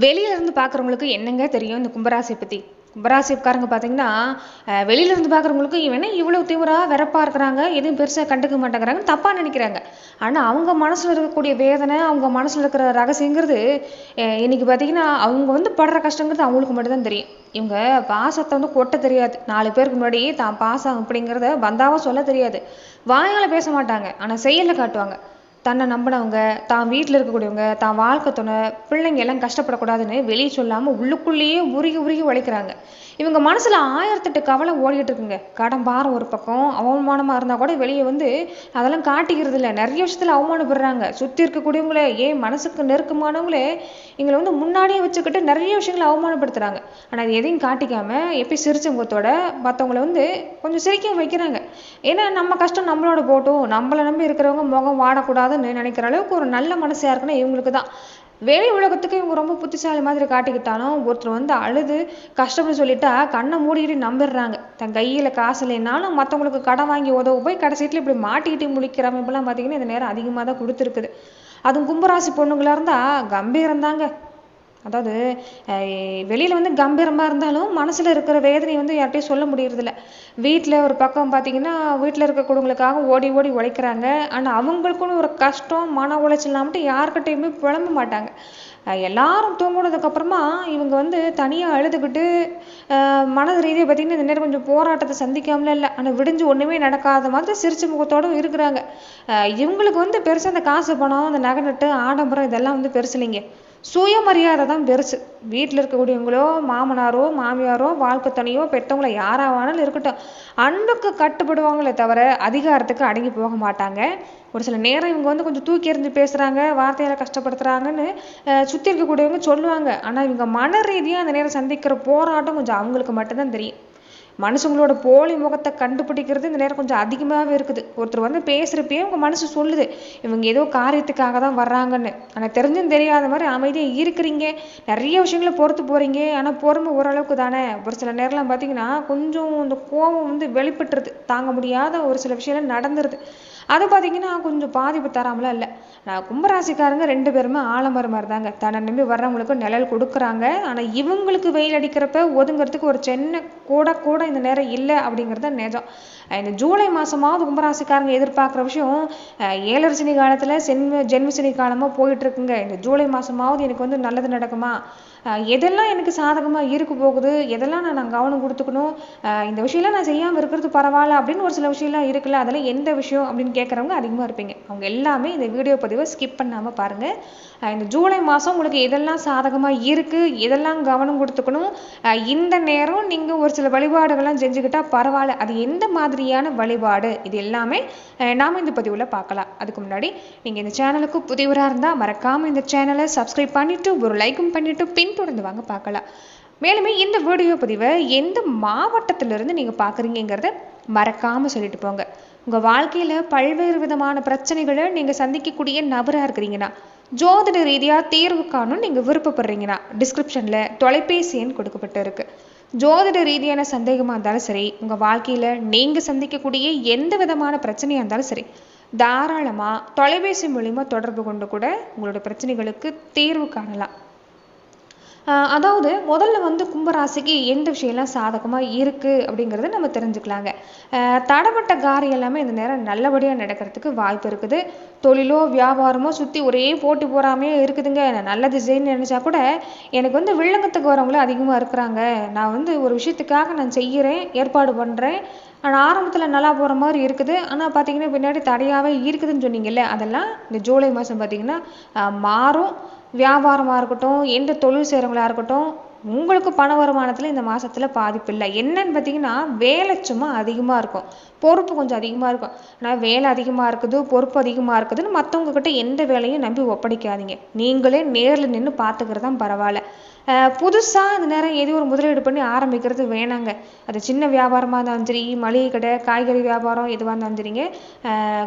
வெளியில இருந்து பார்க்குறவங்களுக்கு என்னங்க தெரியும் இந்த கும்பராசியை பற்றி? கும்பராசிக்காரங்க பார்த்தீங்கன்னா, வெளியில இருந்து பார்க்குறவங்களுக்கு இவன் இவ்வளோ தீவிரா வெறப்பா இருக்கிறாங்க, எதுவும் பெருசாக கண்டுக்க மாட்டேங்கிறாங்கன்னு தப்பாக நினைக்கிறாங்க. ஆனால் அவங்க மனசில் இருக்கக்கூடிய வேதனை, அவங்க மனசில் இருக்கிற ரகசியங்கிறது இன்னைக்கு பார்த்தீங்கன்னா, அவங்க படுற கஷ்டங்கிறது அவங்களுக்கு மட்டும்தான் தெரியும். இவங்க பாசத்தை கொட்ட தெரியாது. 4 பேருக்கு முன்னாடி தான் பாசம் அப்படிங்கிறத வந்தாவும் சொல்ல தெரியாது. வாயால் பேச மாட்டாங்க, ஆனால் செயலில் காட்டுவாங்க. தன்னை நம்பினவங்க, தான் வீட்டில் இருக்கக்கூடியவங்க, தான் வாழ்க்கை துணை, பிள்ளைங்க எல்லாம் கஷ்டப்படக்கூடாதுன்னு வெளியே சொல்லாமல் உள்ளுக்குள்ளேயே உருகி உருகி உழைக்கிறாங்க. இவங்க மனசில் 1008 கவலை ஓடிக்கிட்டு இருக்குங்க. கடன் பாரம் ஒரு பக்கம், அவமானமாக இருந்தால் கூட வெளியே அதெல்லாம் காட்டிக்கிறது இல்லை. நிறைய விஷயத்தில் அவமானப்படுறாங்க. சுற்றி இருக்கக்கூடியவங்களே, மனசுக்கு நெருக்கமானவங்களே எங்களை முன்னாடியே வச்சுக்கிட்டு நிறைய விஷயங்களை அவமானப்படுத்துகிறாங்க. ஆனால் அது எதையும் காட்டிக்காமல் எப்படி சிரிச்ச முகத்தோட மற்றவங்கள கொஞ்சம் சிரிக்க வைக்கிறாங்க. ஏன்னா நம்ம கஷ்டம் நம்மளோட போட்டும், நம்மளை நம்பி இருக்கிறவங்க முகம் வாடக்கூடாதுன்னு நினைக்கிற அளவுக்கு ஒரு நல்ல மனசு யாருக்குன்னா இவங்களுக்கு தான். வெளி உலகத்துக்கு இவங்க ரொம்ப புத்திசாலி மாதிரி காட்டிக்கிட்டாலும் ஒருத்தர் அழுது கஷ்டம்னு சொல்லிட்டா கண்ணை மூடிக்கிட்டு நம்பிடுறாங்க. தன் கையில் காசு இல்லைனாலும் மற்றவங்களுக்கு கடன் வாங்கி உதவ போய் கடைசியில் இப்படி மாட்டிக்கிட்டு முடிக்கிற அமைப்பெல்லாம் பார்த்தீங்கன்னா இந்த நேரம் அதிகமாக தான் கொடுத்துருக்குது. அதுவும் கும்பராசி பொண்ணுங்களாக இருந்தால் கம்பீரம் தாங்க. அதாவது வெளியில் கம்பீரமாக இருந்தாலும் மனசில் இருக்கிற வேதனை யார்கிட்டையும் சொல்ல முடியறதில்ல. வீட்டில் ஒரு பக்கம் பார்த்தீங்கன்னா வீட்டில் இருக்கக்கூடியவங்களுக்காக ஓடி ஓடி உழைக்கிறாங்க. ஆனால் அவங்களுக்குன்னு ஒரு கஷ்டம் மன உளைச்சல்னா மட்டும் யாருக்கிட்டையுமே புலம்ப மாட்டாங்க. எல்லாரும் தூங்குனதுக்கப்புறமா இவங்க தனியாக அழுதுகிட்டு மனது ரீதியாக பார்த்திங்கன்னா இந்த நேரம் கொஞ்சம் போராட்டத்தை சந்திக்காமலே இல்லை, ஆனால் விடிஞ்சு ஒன்றுமே நடக்காத மாதிரி சிரிச்ச முகத்தோடு இருக்கிறாங்க. இவங்களுக்கு பெருசாக அந்த காசு பணம், அந்த நகை நட்டு ஆடம்பரம் இதெல்லாம் பெருசு இல்லைங்க. சுயமரியாதை தான் பெருசு. வீட்டில் இருக்கக்கூடியவங்களோ, மாமனாரோ மாமியாரோ வாழ்க்கை துணையோ பெற்றவங்களோ யாராவானாலும் இருக்கட்டும், அன்புக்கு கட்டுப்படுவாங்களே தவிர அதிகாரத்துக்கு அடங்கி போக மாட்டாங்க. ஒரு சில நேரம் இவங்க கொஞ்சம் தூக்கி எறிஞ்சு பேசுகிறாங்க, வார்த்தையால் கஷ்டப்படுத்துகிறாங்கன்னு சுற்றி இருக்கக்கூடியவங்க சொல்லுவாங்க. ஆனால் இவங்க மன ரீதியாக அந்த நேரம் சந்திக்கிற போராட்டம் கொஞ்சம் அவங்களுக்கு மட்டும்தான் தெரியும். மனுஷங்களோட போலி முகத்தை கண்டுபிடிக்கிறது இந்த நேரம் கொஞ்சம் அதிகமாகவே இருக்குது. ஒருத்தர் பேசுகிறப்பயே உங்கள் மனசு சொல்லுது இவங்க ஏதோ காரியத்துக்காக தான் வர்றாங்கன்னு. ஆனால் தெரிஞ்சும் தெரியாத மாதிரி அமைதியாக இருக்கிறீங்க, நிறைய விஷயங்களை பொறுத்து போகிறீங்க. ஆனால் பொறுமை ஓரளவுக்கு தானே. ஒரு சில நேரம்லாம் பார்த்தீங்கன்னா கொஞ்சம் இந்த கோபம் வெளிப்பட்டுருது, தாங்க முடியாத ஒரு சில விஷயம்லாம் நடந்துருது. அது பார்த்தீங்கன்னா கொஞ்சம் பாதிப்பு தராமலாம் இல்லை. நான் கும்பராசிக்காரங்க 2 பேருமே ஆலமரம் மாதிரி தாங்க. தன்னை நம்பி வர்றவங்களுக்கு நிழல் கொடுக்குறாங்க. ஆனால் இவங்களுக்கு வெயில் அடிக்கிறப்ப ஒதுங்கிறதுக்கு ஒரு சின்ன கூட இந்த நேரம் இல்லை அப்படிங்கிறது தான் நிஜம். இந்த ஜூலை மாதமாவது கும்பராசிக்காரங்க எதிர்பார்க்குற விஷயம், ஏழரை சனி காலத்தில் ஜென்மசனி காலமாக போயிட்டு இருக்குங்க. இந்த ஜூலை மாதமாவது எனக்கு நல்லது நடக்குமா, எதெல்லாம் எனக்கு சாதகமாக இருக்க போகுது, எதெல்லாம் நான் கவனம் கொடுத்துக்கணும், இந்த விஷயம்லாம் நான் செய்யாமல் இருக்கிறது பரவாயில்ல அப்படின்னு ஒரு சில விஷயம்லாம் இருக்குல்ல, அதெல்லாம் எந்த விஷயம் அப்படின்னு கேட்குறவங்க அதிகமாக இருப்பீங்க. அவங்க எல்லாமே இந்த வீடியோ பதிவை ஸ்கிப் பண்ணாமல் பாருங்கள். இந்த ஜூலை மாதம் உங்களுக்கு எதெல்லாம் சாதகமாக இருக்குது, எதெல்லாம் கவனம் கொடுத்துக்கணும், இந்த நேரம் நீங்கள் ஒரு சில வழிபாடுகள்லாம் செஞ்சுக்கிட்டால் பரவாயில்ல. அது எந்த மாதிரியான வழிபாடு, இது எல்லாமே நாம் இந்த பதிவில் பார்க்கலாம். அதுக்கு முன்னாடி நீங்கள் இந்த சேனலுக்கு புதியவராக இருந்தால் மறக்காமல் இந்த சேனலை சப்ஸ்கிரைப் பண்ணிவிட்டு ஒரு லைக்கும் பண்ணிவிட்டு பின்தொடர்ந்து வாங்க பார்க்கலாம். மேலுமே இந்த வீடியோ பதிவை எந்த மாவட்டத்திலிருந்து நீங்கள் பார்க்குறீங்கிறத மறக்காமல் சொல்லிட்டு போங்க. உங்கள் வாழ்க்கையில் பல்வேறு விதமான பிரச்சனைகளை நீங்கள் சந்திக்கக்கூடிய நபராக இருக்கிறீங்கன்னா, ஜோதிட ரீதியாக தீர்வு காணும் நீங்கள் விருப்பப்படுறீங்கன்னா டிஸ்கிரிப்ஷனில் தொலைபேசி எண் கொடுக்கப்பட்டு இருக்கு. ஜோதிட ரீதியான சந்தேகமாக இருந்தாலும் சரி, உங்கள் வாழ்க்கையில் நீங்கள் சந்திக்கக்கூடிய எந்த விதமான பிரச்சனையாக இருந்தாலும் சரி, தாராளமாக தொலைபேசி மூலிமா தொடர்பு கொண்டு கூட உங்களோட பிரச்சனைகளுக்கு தீர்வு காணலாம். அதாவது முதல்ல கும்பராசிக்கு எந்த விஷயம்லாம் சாதகமாக இருக்குது அப்படிங்கிறத நம்ம தெரிஞ்சுக்கலாங்க. தடப்பட்ட காரியம் எல்லாமே இந்த நேரம் நல்லபடியாக நடக்கிறதுக்கு வாய்ப்பு இருக்குது. தொழிலோ வியாபாரமோ சுற்றி ஒரே போட்டி போகாமையே இருக்குதுங்க. நல்ல திசைன்னு நினச்சா கூட எனக்கு வில்லங்கத்துக்கு வரவங்களும் அதிகமாக இருக்கிறாங்க. நான் ஒரு விஷயத்துக்காக நான் செய்கிறேன், ஏற்பாடு பண்ணுறேன், ஆனால் ஆரம்பத்தில் நல்லா போகிற மாதிரி இருக்குது, ஆனால் பார்த்தீங்கன்னா பின்னாடி தடையாகவே இருக்குதுன்னு சொன்னீங்கல்ல, அதெல்லாம் இந்த ஜூலை மாதம் பார்த்தீங்கன்னா மாறும். வியாபாரமாக இருக்கட்டும், எந்த தொழில் செய்கிறவங்களா இருக்கட்டும், உங்களுக்கு பண வருமானத்தில் இந்த மாதத்தில் பாதிப்பு இல்லை. என்னன்னு பார்த்தீங்கன்னா வேலை சும்மா அதிகமாக இருக்கும், பொறுப்பு கொஞ்சம் அதிகமாக இருக்கும். ஆனால் வேலை அதிகமாக இருக்குது, பொறுப்பு அதிகமாக இருக்குதுன்னு மற்றவங்க கிட்ட எந்த வேலையும் நம்பி ஒப்படைக்காதீங்க. நீங்களே நேரில் நின்று பார்த்துக்கிறது தான் பரவாயில்ல. புதுசாக இந்த நேரம் ஏதோ ஒரு முதலீடு பண்ணி ஆரம்பிக்கிறது வேணாங்க. அது சின்ன வியாபாரமாக இருந்தாலும் சரி, மளிகை கடை, காய்கறி வியாபாரம் எதுவாக இருந்தாலும் சரிங்க,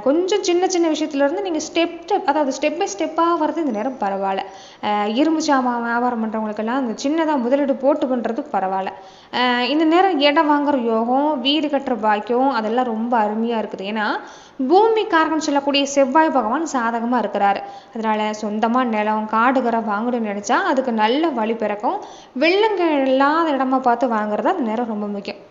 கொஞ்சம் சின்ன சின்ன விஷயத்துலேருந்து நீங்கள் ஸ்டெப் பை ஸ்டெப்பாக வர்றது இந்த நேரம் பரவாயில்ல. இரும்பு சாமான் வியாபாரம் பண்ணுறவங்களுக்கெல்லாம் அந்த சின்னதாக முதலீடு போட்டு பண்ணுறது பரவாயில்ல. இந்த நேரம் இடம் வாங்குற யோகம், வீடு கட்டுற பாக்கியம் அதெல்லாம் ரொம்ப அருமையாக இருக்குது. ஏன்னா பூமி காரகம்னு சொல்லக்கூடிய செவ்வாய் பகவான் சாதகமாக இருக்கிறாரு. அதனால சொந்தமாக நிலம் காடுகரை வாங்கணும்னு நினச்சா அதுக்கு நல்ல வழி பிறக்கும். வெள்ளங்க இல்லாத இடமா பார்த்து வாங்குறது அந்த நேரம் ரொம்ப முக்கியம்.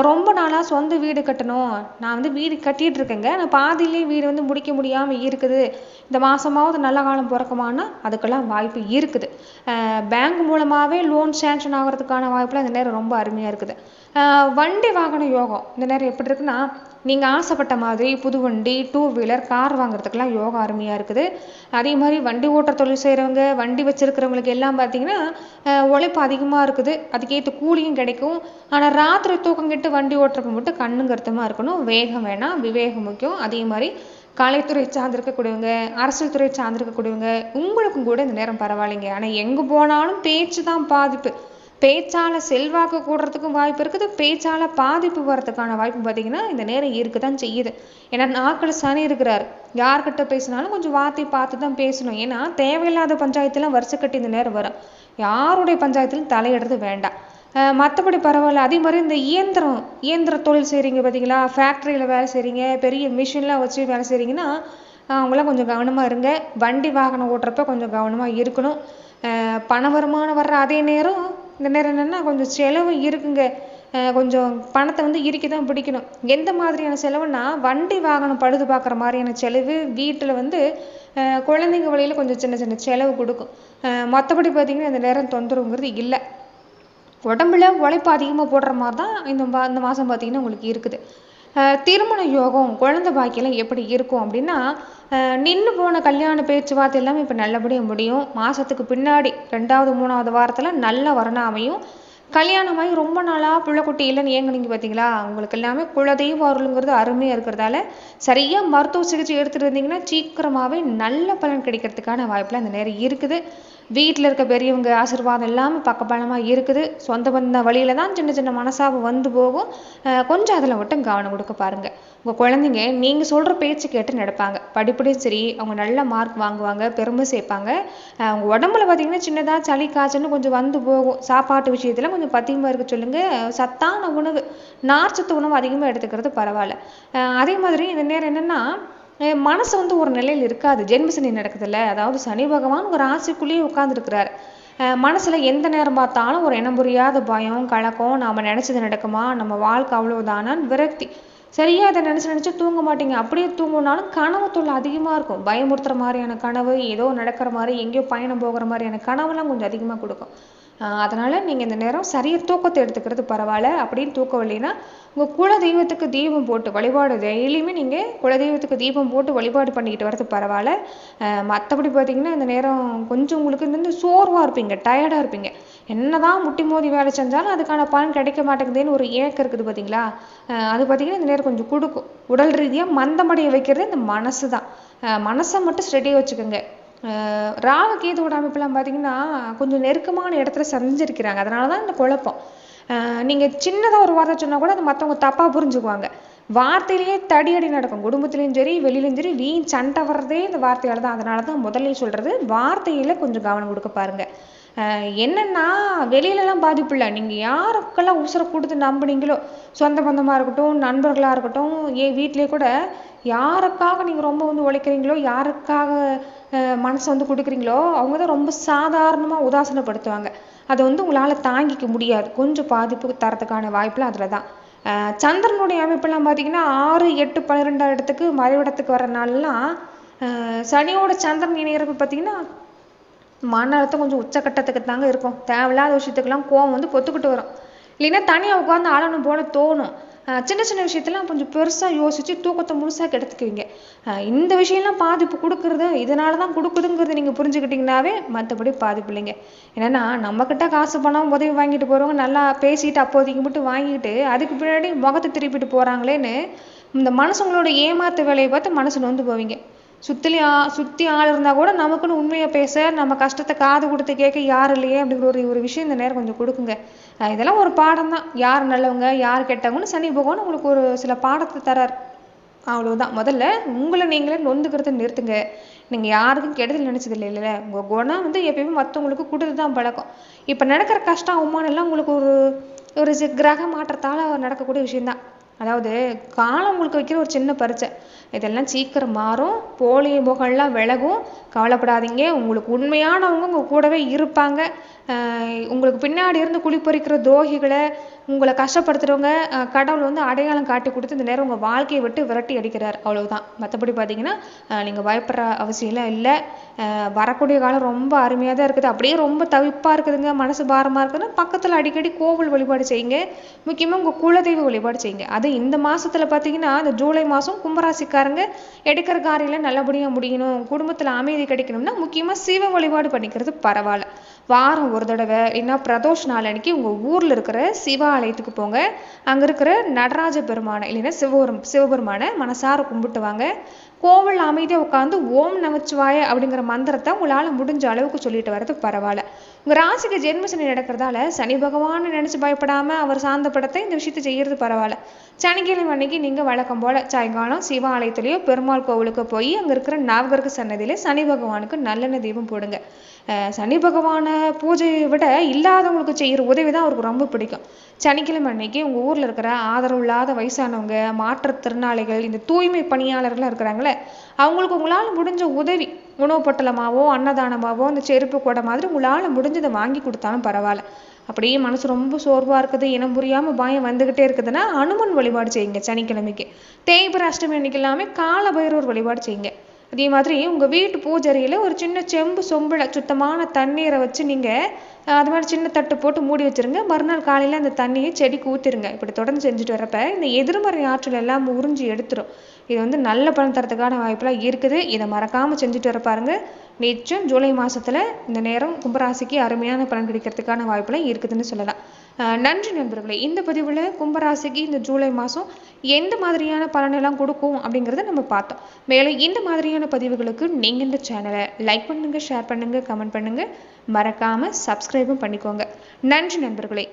ரொம்ப நாளாக சொந்த வீடு கட்டணும், நான் வந்து வீடு கட்டிகிட்டு இருக்கேங்க, நான் பாதியிலே வீடு வந்து முடிக்க முடியாமல் இருக்குது, இந்த மாதமாவது நல்ல காலம் பிறக்குமானா அதுக்கெல்லாம் வாய்ப்பு இருக்குது. பேங்க் மூலமாகவே லோன் சேங்ஷன் ஆகிறதுக்கான வாய்ப்புலாம் இந்த நேரம் ரொம்ப அருமையாக இருக்குது. வண்டி வாகன யோகம் இந்த நேரம் எப்படி இருக்குன்னா, நீங்கள் ஆசைப்பட்ட மாதிரி புது வண்டி, 2 வீலர், கார் வாங்குறதுக்கெல்லாம் யோகம் அருமையாக இருக்குது. அதே மாதிரி வண்டி ஓட்டுற தொழில் செய்கிறவங்க, வண்டி வச்சுருக்கிறவங்களுக்கு எல்லாம் பார்த்தீங்கன்னா உழைப்பு அதிகமாக இருக்குது, அதுக்கேற்ற கூலியும் கிடைக்கும். ஆனால் ராத்திரி தூக்கம் கெட்டு வண்டி ஓட்டுறப்ப மட்டும் கண்ணும் கருத்துமாக இருக்கணும். வேகம் வேணாம், விவேகம் முக்கியம். அதே மாதிரி கலைத்துறை சார்ந்திருக்கக்கூடியவங்க, அரசியல் துறை சார்ந்திருக்கக்கூடியவங்க உங்களுக்கும் கூட இந்த நேரம் பரவாயில்லைங்க. ஆனால் எங்கே போனாலும் பேச்சு தான் பாதிப்பு. பேச்சால் செல்வாக்கு கூடுறதுக்கும் வாய்ப்பு இருக்குது, பேச்சால் பாதிப்பு வர்றதுக்கான வாய்ப்பு பார்த்தீங்கன்னா இந்த நேரம் இருக்க தான் செய்யுது. ஏன்னா நாட்கள் சனி இருக்கிறார், யார்கிட்ட பேசினாலும் கொஞ்சம் வார்த்தை பார்த்து தான் பேசணும். ஏன்னா தேவையில்லாத பஞ்சாயத்துலாம் வருஷக்கட்டி இந்த நேரம் வரும். யாருடைய பஞ்சாயத்துலையும் தலையிடுறது வேண்டாம். மற்றபடி பரவாயில்ல. அதே மாதிரி இந்த இயந்திர தொழில் செய்கிறீங்க பார்த்தீங்களா, ஃபேக்ட்ரியில் வேலை செய்கிறீங்க, பெரிய மிஷின்லாம் வச்சு வேலை செய்கிறீங்கன்னா அவங்களாம் கொஞ்சம் கவனமாக இருங்க. வண்டி வாகனம் ஓட்டுறப்ப கொஞ்சம் கவனமாக இருக்கணும். பண வருமானம் வர்ற அதே நேரம் இந்த நேரம் என்னென்னா கொஞ்சம் செலவு இருக்குங்க. கொஞ்சம் பணத்தை வந்து இறுக்கி தான் பிடிக்கணும். எந்த மாதிரியான செலவுன்னா, வண்டி வாகனம் பழுது பார்க்குற மாதிரியான செலவு, வீட்டில் வந்து குழந்தைங்க வழியில் கொஞ்சம் சின்ன சின்ன செலவு கொடுக்கும். மற்றபடி பார்த்திங்கன்னா இந்த நேரம் தொந்தரவுங்கிறது இல்லை. உடம்புல உழைப்பு அதிகமாக போடுற மாதிரி தான் இந்த மாதம் பார்த்திங்கன்னா உங்களுக்கு இருக்குது. திருமண யோகம், குழந்தை பாக்கியெல்லாம் எப்படி இருக்கும் அப்படின்னா, நின்று போன கல்யாண பேச்சுவார்த்தை எல்லாமே இப்போ நல்லபடியாக முடியும். மாதத்துக்கு பின்னாடி 2வது 3வது வாரத்தில் நல்ல வரணும் அமையும். கல்யாணமாகி ரொம்ப நாளாக பிள்ளைக்குட்டி இல்லைன்னு ஏங்குனீங்க பார்த்தீங்களா, உங்களுக்கு எல்லாமே குலதெய்வ அருளுங்கிறது அருமையாக இருக்கிறதால சரியாக மருத்துவ சிகிச்சை எடுத்துகிட்டு இருந்தீங்கன்னா சீக்கிரமாகவே நல்ல பலன் கிடைக்கிறதுக்கான வாய்ப்புலாம் இந்த நேரம் இருக்குது. வீட்டில் இருக்க பெரியவங்க ஆசீர்வாதம் எல்லாமே பக்கபலமாக இருக்குது. சொந்த பந்த வழியில் தான் சின்ன சின்ன மனசாபம் வந்து போகும். கொஞ்சம் அதில் மட்டும் கவனம் கொடுக்க பாருங்கள். உங்கள் குழந்தைங்க நீங்கள் சொல்கிற பேச்சு கேட்டு நடப்பாங்க. படிப்படியும் சரி, அவங்க நல்ல மார்க் வாங்குவாங்க, பெருமை சேர்ப்பாங்க. அவங்க உடம்புல பார்த்திங்கன்னா சின்னதாக சளி காய்ச்சல்னு கொஞ்சம் வந்து போகும். சாப்பாட்டு விஷயத்தில் கொஞ்சம் பத்தியமாக இருக்க சொல்லுங்கள். சத்தான உணவு, நார்ச்சத்து உணவு அதிகமாக எடுத்துக்கிறது பரவாயில்ல. அதே மாதிரி இந்த நேரம் என்னென்னா, மனசு வந்து ஒரு நிலையில் இருக்காது. ஜென்மசனி நடக்குதுல்ல, அதாவது சனி பகவான் ஒரு ராசிக்குள்ளேயே உட்கார்ந்துருக்கிறார். மனசில் எந்த நேரம் பார்த்தாலும் ஒரு இனம் புரியாத பயம், கலக்கம், நாம் நினச்சது நடக்குமா, நம்ம வாழ்க்கை அவ்வளோதானான்னு விரக்தி. சரியா இதை நினச்சி தூங்க மாட்டீங்க. அப்படியே தூங்கினாலும் கனவு தொல்லை அதிகமாக இருக்கும். பயமுறுத்துற மாதிரியான கனவு, ஏதோ நடக்கிற மாதிரி, எங்கேயோ பயணம் போகிற மாதிரியான கனவுலாம் கொஞ்சம் அதிகமாக கொடுக்கும். அதனால் நீங்கள் இந்த நேரம் சரியாக தூக்கத்தை எடுத்துக்கிறது பரவாயில்ல. அப்படின்னு தூக்கம் இல்லைன்னா உங்கள் குல தெய்வத்துக்கு தீபம் போட்டு வழிபாடு, டெய்லியுமே நீங்கள் குலதெய்வத்துக்கு தீபம் போட்டு வழிபாடு பண்ணிக்கிட்டு வரது பரவாயில்ல. மற்றபடி பார்த்திங்கன்னா இந்த நேரம் கொஞ்சம் உங்களுக்கு வந்து சோர்வாக இருப்பீங்க, டயர்டாக இருப்பீங்க. என்னதான் முட்டி மோதி வேலை செஞ்சாலும் அதுக்கான பலன் கிடைக்க மாட்டேங்குதுன்னு ஒரு ஏக்கம் இருக்குது பார்த்தீங்களா, அது பார்த்திங்கன்னா இந்த நேரம் கொஞ்சம் கொடுக்கும். உடல் ரீதியாக மந்தமடைய வைக்கிறது இந்த மனசு தான். மனசை மட்டும் ஸ்டெடியாக வச்சுக்கோங்க. ராகு கேதுவோட அமைப்பெல்லாம் பார்த்தீங்கன்னா கொஞ்சம் நெருக்கமான இடத்துல சந்திச்சிருக்கிறாங்க. அதனால தான் இந்த குழப்பம். நீங்கள் சின்னதாக ஒரு வார்த்தை சொன்னால் கூட அதை மற்றவங்க தப்பாக புரிஞ்சுக்குவாங்க. வார்த்தையிலேயே தடியடி நடக்கும். குடும்பத்துலேயும் சரி, வெளியிலையும் சரி, வீண் சண்டை வர்றதே இந்த வார்த்தையால் தான். அதனால தான் முதல்ல சொல்கிறது, வார்த்தையில் கொஞ்சம் கவனம் கொடுக்க பாருங்கள். என்னென்னா வெளியிலலாம் பாதிப்பு இல்லை. நீங்கள் யாருக்கெல்லாம் உசுரை கொடுத்து நம்பினீங்களோ, சொந்த பந்தமாக இருக்கட்டும், நண்பர்களாக இருக்கட்டும், வீட்டிலே கூட யாருக்காக நீங்கள் ரொம்ப வந்து உழைக்கிறீங்களோ, யாருக்காக மனசை வந்து கொடுக்குறீங்களோ, அவங்க தான் ரொம்ப சாதாரணமாக உதாசனப்படுத்துவாங்க. அதை வந்து உங்களால் தாங்கிக்க முடியாது. கொஞ்சம் பாதிப்பு தரத்துக்கான வாய்ப்புலாம் அதில் தான். சந்திரனுடைய அமைப்பெல்லாம் பார்த்தீங்கன்னா 6, 8, 12 இடத்துக்கு மறைவிடத்துக்கு வர நாள்லாம் சனியோட சந்திரன் இணையிறப்ப பார்த்தீங்கன்னா மன அழுத்தம் கொஞ்சம் உச்சக்கட்டத்துக்கு தாங்க இருக்கும். தேவையில்லாத விஷயத்துக்கெல்லாம் கோவம் வந்து பொத்துக்கிட்டு வரும். இல்லைன்னா தனியாக உட்காந்து ஆளணும் போல தோணும். சின்ன சின்ன விஷயத்தெல்லாம் கொஞ்சம் பெருசாக யோசித்து தூக்கத்தை முழுசாக கெடுத்துக்குவீங்க. இந்த விஷயம்லாம் பாதிப்பு கொடுக்குறது இதனால தான் கொடுக்குதுங்கிறது நீங்கள் புரிஞ்சுக்கிட்டிங்கனாவே மற்றபடி பாதிப்பு இல்லைங்க. ஏன்னா நம்மக்கிட்ட காசு பணம் உதவி வாங்கிட்டு போகிறவங்க நல்லா பேசிட்டு அப்போதைக்கு மட்டும் வாங்கிட்டு அதுக்கு பின்னாடி முகத்தை திருப்பிட்டு போகிறாங்களேன்னு இந்த மனசுங்களோட ஏமாத்து வேலையை பார்த்து மனசு நொந்து போவீங்க. சுற்றி ஆள் இருந்தால் கூட நமக்குன்னு உண்மையை பேச, நம்ம கஷ்டத்தை காது கொடுத்து கேட்க யார் இல்லையே அப்படிங்கிற ஒரு விஷயம் இந்த நேரம் கொஞ்சம் கொடுக்குங்க. இதெல்லாம் ஒரு பாடம் தான். யார் நல்லவங்க யார் கெட்டவங்கன்னு சனி பகவான் உங்களுக்கு ஒரு சில பாடத்தை தரார். அவ்வளோதான். முதல்ல உங்களை நீங்களே நொந்துக்கிறத நிறுத்துங்க. நீங்கள் யாருக்கும் கெடுதல் நினச்சது இல்லை. உங்கள் குணம் வந்து எப்பயுமே மற்றவங்களுக்கு கொடுத்து தான் பழக்கம். இப்போ நடக்கிற கஷ்டம் அவமானம் எல்லாம் உங்களுக்கு ஒரு ஒரு கிரக மாற்றத்தால் நடக்கக்கூடிய விஷயம்தான். அதாவது காலம் உங்களுக்கு வைக்கிற ஒரு சின்ன பரீட்சை. இதெல்லாம் சீக்கிரம் மாறும், போலி முகம்லாம் விலகும், கவலைப்படாதீங்க. உங்களுக்கு உண்மையானவங்க உங்கள் கூடவே இருப்பாங்க. உங்களுக்கு பின்னாடி இருந்து குழிப்பறிக்கிற துரோகிகளை, உங்களை கஷ்டப்படுத்துகிறவங்க கடவுள் வந்து அடையாளம் காட்டி கொடுத்து இந்த நேரம் உங்கள் வாழ்க்கையை விட்டு விரட்டி அடிக்கிறார், அவ்வளவுதான். மற்றபடி பார்த்தீங்கன்னா நீங்கள் பயப்படுற அவசியம்லாம் இல்லை. வரக்கூடிய காலம் ரொம்ப அருமையாக தான் இருக்குது. அப்படியே ரொம்ப தவிப்பாக இருக்குதுங்க, மனசு பாரமாக இருக்குதுன்னா பக்கத்தில் அடிக்கடி கோவில் வழிபாடு செய்யுங்க. முக்கியமாக உங்கள் குலதெய்வ வழிபாடு செய்யுங்க. அது இந்த மாதத்தில் பார்த்தீங்கன்னா இந்த ஜூலை மாதம் கும்பராசிக்காரங்க எடுக்கிற காரியெல்லாம் நல்லபடியாக முடியணும், குடும்பத்தில் அமைதி கிடைக்கணும்னா முக்கியமாக சிவ வழிபாடு பண்ணிக்கிறது பரவாயில்ல. வாரம் ஒரு தடவை இல்லைன்னா பிரதோஷ நாள் அன்னைக்கு உங்கள் ஊரில் இருக்கிற சிவாலயத்துக்கு போங்க. அங்கே இருக்கிற நடராஜ பெருமானை இல்லைன்னா சிவபெருமானை மனசார கும்பிட்டு வாங்க. கோவில் அமைதியாக உட்காந்து ஓம் நமச்சிவாய அப்படிங்கிற மந்திரத்தை உங்களால் முடிஞ்ச அளவுக்கு சொல்லிட்டு வர்றது பரவாயில்ல. உங்கள் ராசிக்கு ஜென்ம சனி நடக்கிறதால சனி பகவானை நினச்சி பயப்படாமல் அவர் சார்ந்த படத்தை இந்த விஷயத்தை செய்கிறது பரவாயில்ல. சனிக்கிழமை அன்னைக்கு நீங்கள் வழக்கம் போல் சாயங்காலம் சிவாலயத்துலேயோ பெருமாள் கோவிலுக்கு போய் அங்கே இருக்கிற நவகிரக சன்னதியில சனி பகவானுக்கு நல்லெண்ணெய் தீபம் போடுங்க. சனி பகவானை பூஜையை விட இல்லாதவங்களுக்கு செய்கிற உதவி தான் அவருக்கு ரொம்ப பிடிக்கும். சனிக்கிழமை அன்னைக்கு உங்கள் ஊரில் இருக்கிற ஆதரவு இல்லாத வயசானவங்க, மாற்றுத்திறனாளிகள், இந்த தூய்மை பணியாளர்கள்லாம் இருக்கிறாங்களே, அவங்களுக்கு உங்களால் முடிஞ்ச உதவி, உணவு பொட்டலமாவோ அன்னதானமாவோ இந்த செருப்பு கொடை மாதிரி உங்களால் முடிஞ்சதை வாங்கி கொடுத்தாலும் பரவாயில்ல. அப்படியே மனசு ரொம்ப சோர்வாக இருக்குது, இனம் புரியாமல் பயம் வந்துக்கிட்டே இருக்குதுன்னா அனுமன் வழிபாடு செய்யுங்க. சனிக்கிழமைக்கு தேய்பிர அஷ்டமி அன்னைக்கு எல்லாமே கால பைரவர் வழிபாடு செய்யுங்க. அதே மாதிரி உங்கள் வீட்டு பூஜையில் ஒரு சின்ன செம்பு சொம்பில் சுத்தமான தண்ணீரை வச்சு நீங்கள் அது மாதிரி சின்ன தட்டு போட்டு மூடி வச்சுருங்க. மறுநாள் காலையில் அந்த தண்ணியை செடிக்கு ஊற்றிருங்க. இப்படி தொடர்ந்து செஞ்சுட்டு வரப்ப இந்த எதிர்மறை ஆற்றல் எல்லாம் உறிஞ்சி எடுத்துரும். இது வந்து நல்ல பலன் தரத்துக்கான வாய்ப்பெல்லாம் இருக்குது. இதை மறக்காமல் செஞ்சுட்டு வர பாருங்க. நிச்சயம் ஜூலை மாதத்தில் இந்த நேரம் கும்பராசிக்கு அருமையான பலன் கிடைக்கிறதுக்கான வாய்ப்பெல்லாம் இருக்குதுன்னு சொல்லலாம். நன்றி நண்பர்களே. இந்த பதிவில் கும்பராசிக்கு இந்த ஜூலை மாதம் எந்த மாதிரியான பலனெல்லாம் கொடுக்கும் அப்படிங்கிறத நம்ம பார்த்தோம். மேலும் இந்த மாதிரியான பதிவுகளுக்கு நீங்கள் இந்த சேனலை லைக் பண்ணுங்கள், ஷேர் பண்ணுங்கள், கமெண்ட் பண்ணுங்கள், மறக்காமல் சப்ஸ்கிரைபும் பண்ணிக்கோங்க. நன்றி நண்பர்களே.